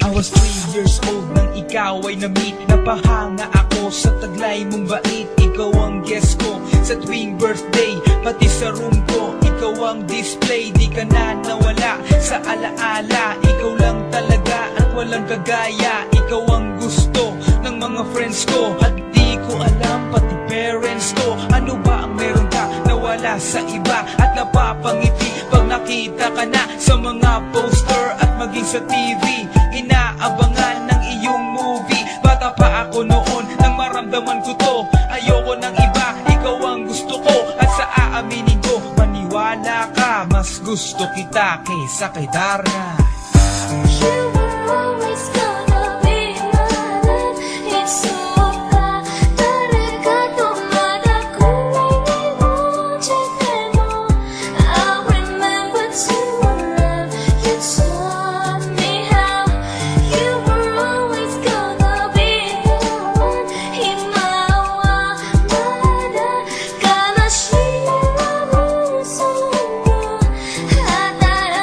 I was 3 years old nang ikaw ay na-meet. Napahanga ako sa taglay mong bait. Ikaw ang guest ko sa tuwing birthday, pati sa room ko. Ikaw ang display, di ka na nawala sa alaala. Ikaw lang talaga at walang kagaya. Ikaw ang gusto ng mga friends ko, at di ko alam pati parents ko. Ano ba ang meron ka na wala sa iba, at napapangiti pag nakita ka na sa mga poster at maging sa TV. Inaabangan ng iyong movie. Bata pa ako noon nang maramdaman ko to. Ayoko ng iba, ikaw ang gusto ko. At sa aaminin ko, maniwala ka, mas gusto kita kaysa kay Darna. You were always gonna be my love. It's so bad. 다르가도 마다고 이루어질 때도 I remember to love. You taught me how. You were always gonna be the one. 희망마다 가나시라고 소문 하다라시였나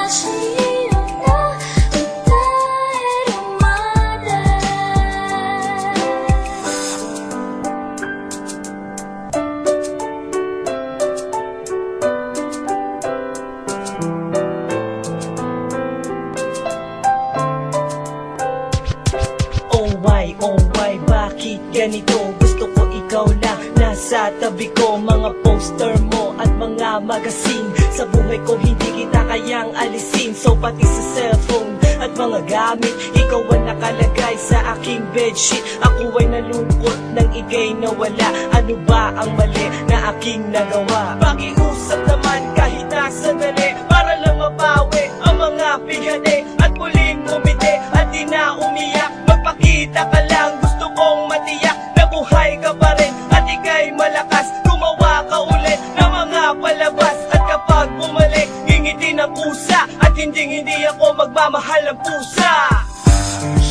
Oh why, bakit ganito? Gusto ko ikaw lang nasa tabi ko. Mga poster mo at mga magazine, sa buhay ko hindi kita kayang alisin. So pati sa cellphone at mga gamit, ikaw ang nakalagay sa aking bedsheet. Ako ay nalungkot nang ika'y nawala. Ano ba ang mali na aking nagawa? Pakiusap naman kahit na sandali, para lang mabawi ang mga bigane at muling umiti at di na umiyak. Magpakita ka lang, gusto kong matiyak na buhay ka pa rin at ika'y malakas. Gumawa ka ulit ng mga palabas, at kapag bumalik, ngingiti ng pusa, at hindi ako magmamahal ng pusa.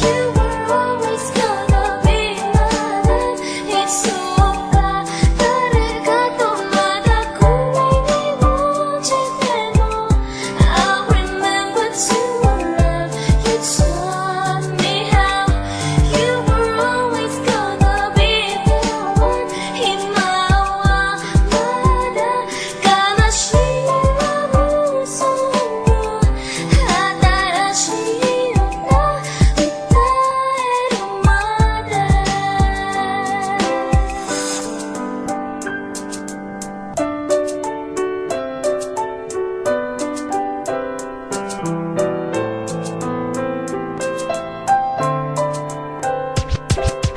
You were always gonna be my love. It's so bad. 다르가도 마다고 이루어질 때도 I remember to love. You taught me how. You were always gonna be the one. 희망마다 가나시라고 소문 하다라시였나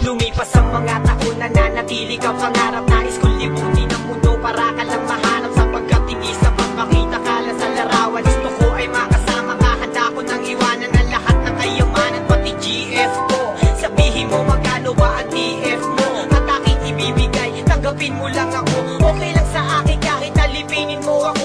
Lumipas ang mga taon, nananatili ka pangarap. Nais kong libutin ang mundo para ka lang mahanap. Sapagkat hindi sapat makita ka lang sa larawan. Gusto ko ay makasama ka, handa ko nang iwanan ang lahat ng kayamanan, pati GF ko. Sabihin mo magkano ba ang TF mo, at aking ibibigay, tanggapin mo lang ako. Okay lang sa akin kahit alipinin mo ako.